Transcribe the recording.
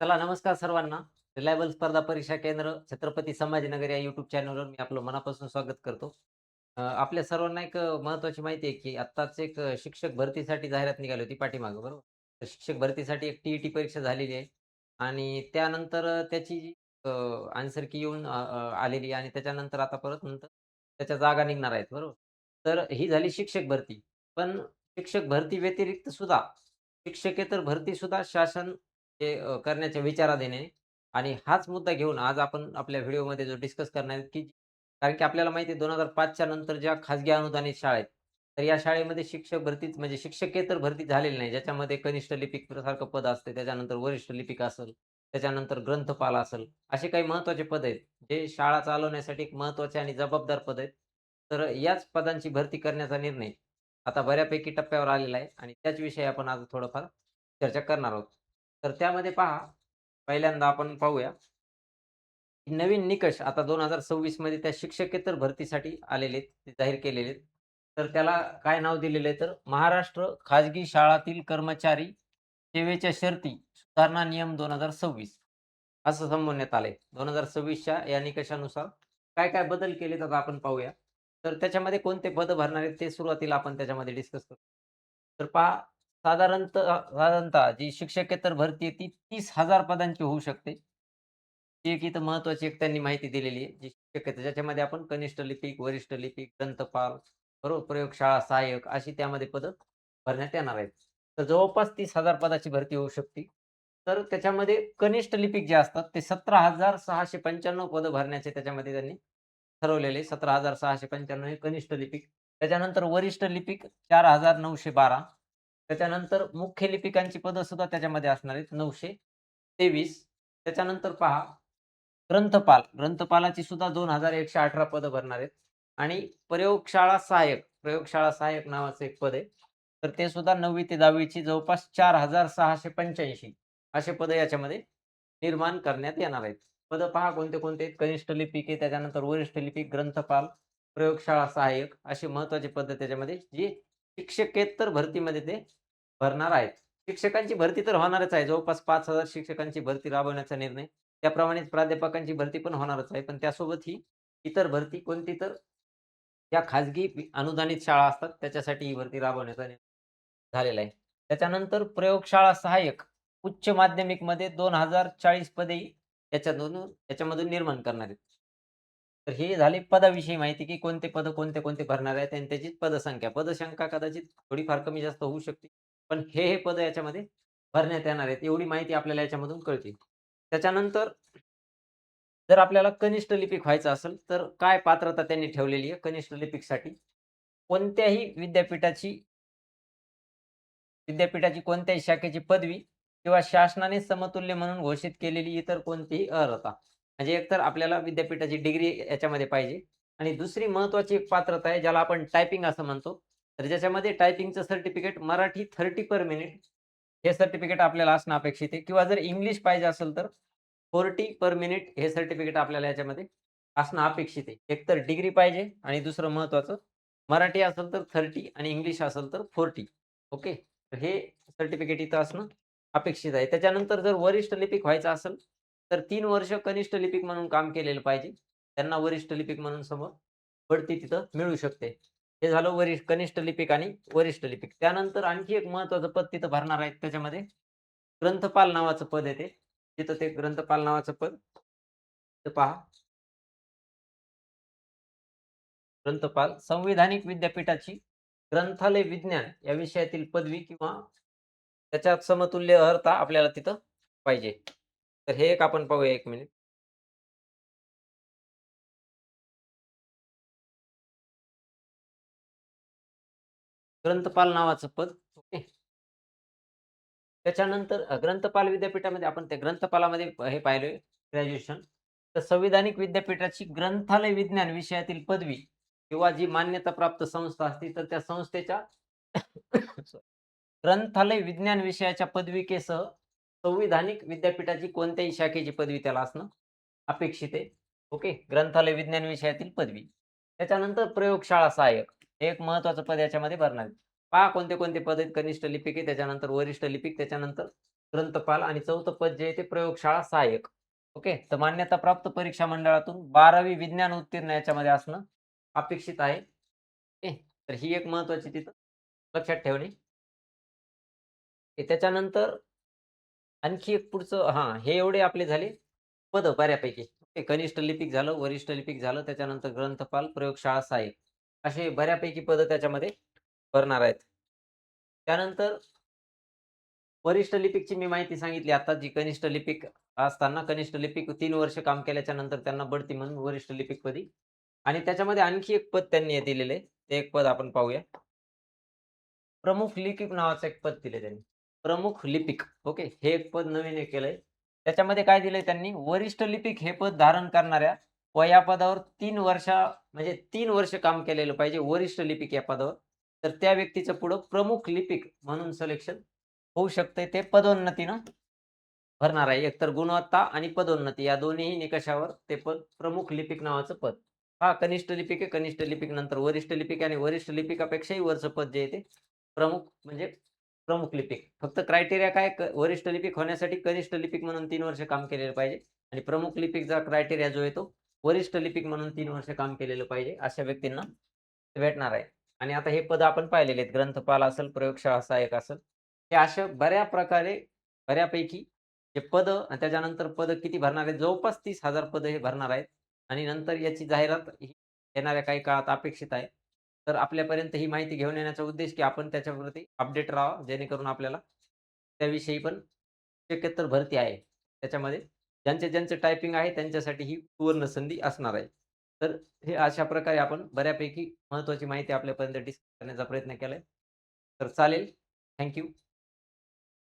चला नमस्कार सर्वांना. रिलायबल स्पर्धा परीक्षा केंद्र छत्रपती संभाजीनगर या YouTube चॅनलवर मी आपलं मनापासून स्वागत करतो. आपल्या सर्वांना एक महत्त्वाची माहिती आहे, की आत्ताच एक शिक्षक भरतीसाठी जाहिरात निघाली होती पाठीमागं बरोबर. तर शिक्षक भरतीसाठी एक टी-ई-टी परीक्षा झालेली आहे आणि त्यानंतर त्याची जी आन्सर की येऊन आलेली आहे आणि त्याच्यानंतर आता परत नंतर त्याच्या जागा निघणार आहेत बरोबर. तर ही झाली शिक्षक भरती. पण शिक्षक भरती व्यतिरिक्त सुद्धा शिक्षकेतर भरती सुद्धा शासन हे करण्याच्या विचाराधीन आहे आणि हाच मुद्दा घेऊन आज आपण आपल्या व्हिडिओमध्ये जो डिस्कस करणार आहेत, की कारण की आपल्याला माहिती आहे 2005 च्या नंतर ज्या खाजगी अनुदानित शाळा आहेत, तर या शाळेमध्ये शिक्षक भरतीच म्हणजे शिक्षकेतर भरती झालेली नाही. ज्याच्यामध्ये कनिष्ठ लिपिक सारखं पद असते, त्याच्यानंतर वरिष्ठ लिपिक असेल, त्याच्यानंतर ग्रंथपाल असेल, असे काही महत्त्वाचे पद आहेत, जे शाळा चालवण्यासाठी एक महत्त्वाचे आणि जबाबदार पद आहेत. तर याच पदांची भरती करण्याचा निर्णय आता बऱ्यापैकी टप्प्यावर आलेला आहे आणि त्याच विषयी आपण आज थोडंफार चर्चा करणार आहोत. तर त्यामध्ये पहा, पहिल्यांदा आपण पाहूया, की नवीन निकष आता 2026 मध्ये त्या शिक्षकेतर भरतीसाठी आलेले आहेत, ते जाहीर केलेले आहेत. तर त्याला काय नाव दिलेलं आहे, तर महाराष्ट्र खाजगी शाळातील कर्मचारी सेवेच्या शर्ती सुधारणा नियम 2026 असं संबोधण्यात आलंय. 2026च्या या निकषानुसार काय-काय बदल केलेत आता आपण पाहूया. तर त्याच्यामध्ये कोणते पद भरणार आहेत, ते सुरुवातीला आपण त्याच्यामध्ये डिस्कस करू. तर पहा साधारणतः जी शिक्षकेतर भरती आहे ती 30,000 पदांची होऊ शकते. ती एक इथं महत्त्वाची एक त्यांनी माहिती दिलेली आहे. जी शिक्षक आहेत ज्याच्यामध्ये आपण कनिष्ठ लिपिक, वरिष्ठ लिपिक, ग्रंथपाल, बरोबर, प्रयोगशाळा सहाय्यक अशी त्यामध्ये पदं भरण्यात येणार आहेत. तर जवळपास 30,000 पदाची भरती होऊ शकते. तर त्याच्यामध्ये कनिष्ठ लिपिक जे असतात ते 17,695 पदं भरण्याचे त्याच्यामध्ये त्यांनी ठरवलेले. 17,695 हे कनिष्ठ लिपिक. त्याच्यानंतर वरिष्ठ लिपिक 4,912. त्याच्यानंतर मुख्य लिपिकांची पदं सुद्धा त्याच्यामध्ये असणार आहेत 923. त्याच्यानंतर पहा ग्रंथपालाची सुद्धा 2,118 पदं भरणार आहेत आणि प्रयोगशाळा सहाय्यक नावाचं एक पद आहे. तर ते सुद्धा 9वी ते 10वी ची जवळपास 4,685 असे पदं याच्यामध्ये निर्माण करण्यात येणार आहेत. पदं पहा कोणते-कोणते आहेत. कनिष्ठ लिपिक आहे, त्याच्यानंतर वरिष्ठ लिपिक, ग्रंथपाल, प्रयोगशाळा सहाय्यक अशी महत्त्वाची पदं त्याच्यामध्ये जी शिक्षकेतर भरतीमध्ये ते भरणार आहेत. शिक्षकांची भरती तर होणारच आहे. जवळपास 5,000 शिक्षकांची भरती राबवण्याचा निर्णय. त्याप्रमाणेच प्राध्यापकांची भरती पण होणारच आहे. पण त्यासोबत ही इतर भरती कोणती तर ज्या खाजगी अनुदानित शाळा असतात त्याच्यासाठी ही भरती राबवण्याचा निर्णय झालेला आहे. त्याच्यानंतर प्रयोगशाळा सहाय्यक उच्च माध्यमिकमध्ये 2040 पदेही याच्यामधून निर्माण करणार आहेत. तर हे झाले पदाविषयी माहिती, की कोणते पदं कोणते-कोणते भरणार आहेत आणि त्याची पदसंख्या. पदसंख्या कदाचित थोडीफार कमी जास्त होऊ शकते. पण हे पदं याच्यामध्ये भरण्यात येणार आहेत. एवढी माहिती आपल्याला याच्यामधून कळते. त्याच्यानंतर जर आपल्याला कनिष्ठ लिपिक व्हायचं असेल, तर काय पात्रता त्यांनी ठेवलेली आहे कनिष्ठ लिपिकसाठी? कोणत्याही विद्यापीठाची कोणत्याही शाखेची पदवी किंवा शासनाने समतुल्य म्हणून घोषित केलेली इतर कोणतीही अर्हता. म्हणजे एकतर आपल्याला विद्यापीठाची डिग्री याच्यामध्ये पाहिजे आणि दुसरी महत्त्वाची एक पात्रता आहे ज्याला आपण टायपिंग असं म्हणतो. तर ज्याच्यामध्ये टायपिंगचं सर्टिफिकेट मराठी 30 पर मिनिट हे सर्टिफिकेट आपल्याला असणं अपेक्षित आहे किंवा जर इंग्लिश पाहिजे असेल तर 40 पर मिनिट हे सर्टिफिकेट आपल्याला याच्यामध्ये असणं अपेक्षित आहे. एकतर डिग्री पाहिजे आणि दुसरं महत्त्वाचं मराठी असेल तर 30 आणि इंग्लिश असेल तर 40. ओके. तर हे सर्टिफिकेट इथं असणं अपेक्षित आहे. त्याच्यानंतर जर वरिष्ठ लिपिक व्हायचं असेल, तर 3 वर्ष कनिष्ठ लिपिक म्हणून काम केलेलं पाहिजे. त्यांना वरिष्ठ लिपिक म्हणून समोर बढती तिथं मिळू शकते. हे झालं कनिष्ठ लिपिक आणि वरिष्ठ लिपिक. त्यानंतर आणखी एक महत्त्वाचं पद तिथं भरणार आहेत त्याच्यामध्ये ग्रंथपाल नावाचं पद आहे ते. तिथं ते ग्रंथपाल नावाचं पद तर पहा ग्रंथपाल संविधानिक विद्यापीठाची ग्रंथालय विज्ञान या विषयातील पदवी किंवा त्याच्यात समतुल्य अर्हता आपल्याला तिथं पाहिजे. तर हे एक आपण पाहूया 1 मिनिट. ग्रंथपाल नावाचं पद. ओके. त्याच्यानंतर ग्रंथपाल विद्यापीठामध्ये आपण त्या ग्रंथपालामध्ये हे पाहिलोय ग्रॅज्युएशन. तर संविधानिक विद्यापीठाची ग्रंथालय विज्ञान विषयातील पदवी किंवा जी मान्यताप्राप्त संस्था असते, तर त्या संस्थेच्या ग्रंथालय विज्ञान विषयाच्या पदविकेसह संविधानिक विद्यापीठाची कोणत्याही शाखेची पदवी त्याला असणं अपेक्षित आहे. ओके. ग्रंथालय विज्ञान विषयातील पदवी. त्याच्यानंतर प्रयोगशाळा सहाय्यक हे एक महत्त्वाचं पद याच्यामध्ये भरणार आहे. पहा कोणते-कोणते पद आहेत. कनिष्ठ लिपिक आहे, त्याच्यानंतर वरिष्ठ लिपिक, त्याच्यानंतर ग्रंथपाल आणि 4थं पद जे आहे ते प्रयोगशाळा सहाय्यक. ओके. तर मान्यताप्राप्त परीक्षा मंडळातून 12वी विज्ञान उत्तीर्ण याच्यामध्ये असणं अपेक्षित आहे. ओके. तर ही एक महत्त्वाची तिथं लक्षात ठेवणे. त्याच्यानंतर आणखी एक पुढचं हां, हे एवढे आपले झाले पदं बऱ्यापैकी. ओके. कनिष्ठ लिपिक झालं, वरिष्ठ लिपिक झालं, त्याच्यानंतर ग्रंथपाल, प्रयोगशाळा सहाय्यक असे बऱ्यापैकी पदं त्याच्यामध्ये भरणार आहेत. त्यानंतर वरिष्ठ लिपिकची मी माहिती सांगितली आता जी कनिष्ठ लिपिक असताना कनिष्ठ लिपिक 3 वर्ष काम केल्याच्या नंतर त्यांना बढती म्हणून वरिष्ठ लिपिकपदी आणि त्याच्यामध्ये आणखी एक पद त्यांनी हे दिलेलं आहे. ते एक पद आपण पाहूया. प्रमुख लिपीक नावाचं एक पद दिलंय त्यांनी. प्रमुख लिपीक. ओके. हे एक पद नवीन हे केलंय. त्याच्यामध्ये काय दिलंय त्यांनी, वरिष्ठ लिपीक हे पद धारण करणाऱ्या व या पदावर 3 म्हणजे 3 वर्ष काम केलेलं पाहिजे वरिष्ठ लिपीक या पदावर. तर त्या व्यक्तीचं पुढं प्रमुख लिपीक म्हणून सिलेक्शन होऊ शकतंय. ते पदोन्नतीनं भरणार आहे. एकतर गुणवत्ता आणि पदोन्नती या दोन्हीही निकषावर ते पद प्रमुख लिपीक नावाचं पद. हां, कनिष्ठ लिपीक आहे. कनिष्ठ लिपीक नंतर वरिष्ठ लिपीक आहे आणि वरिष्ठ लिपिकापेक्षाही वरचं पद जे आहे ते प्रमुख म्हणजे प्रमुख लिपीक. फक्त क्रायटेरिया काय वरिष्ठ लिपीक होण्यासाठी कनिष्ठ लिपीक म्हणून 3 वर्ष काम केलेलं पाहिजे आणि प्रमुख लिपीकचा क्रायटेरिया जो आहे तो वरिष्ठ लिपीक म्हणून 3 वर्ष काम केलेलं पाहिजे. अशा व्यक्तींना भेटणार आहे. आणि आता हे पद आपण पाहिलेले आहेत. ग्रंथपाल असेल, प्रयोगशाळा सहाय्यक असेल. हे अशा बऱ्यापैकी हे पदं आणि त्याच्यानंतर पदं किती भरणार आहेत? जवळपास 30,000 पदं हे भरणार आहेत आणि नंतर याची जाहिरात येणाऱ्या काही काळात अपेक्षित आहे. तर आपल्यापर्यंत ही माहिती घेऊन येण्याचा उद्देश, की आपण त्याच्यावरती अपडेट राहावं, जेणेकरून आपल्याला त्याविषयी पण शक्यतर भरती आहे. त्याच्यामध्ये ज्यांचे टायपिंग आहे त्यांच्यासाठी ही सुवर्ण संधी असणार आहे. तर हे अशा प्रकारे आपण बऱ्यापैकी महत्त्वाची माहिती आपल्यापर्यंत डिस्कस करण्याचा प्रयत्न केलाय. तर चालेल. थँक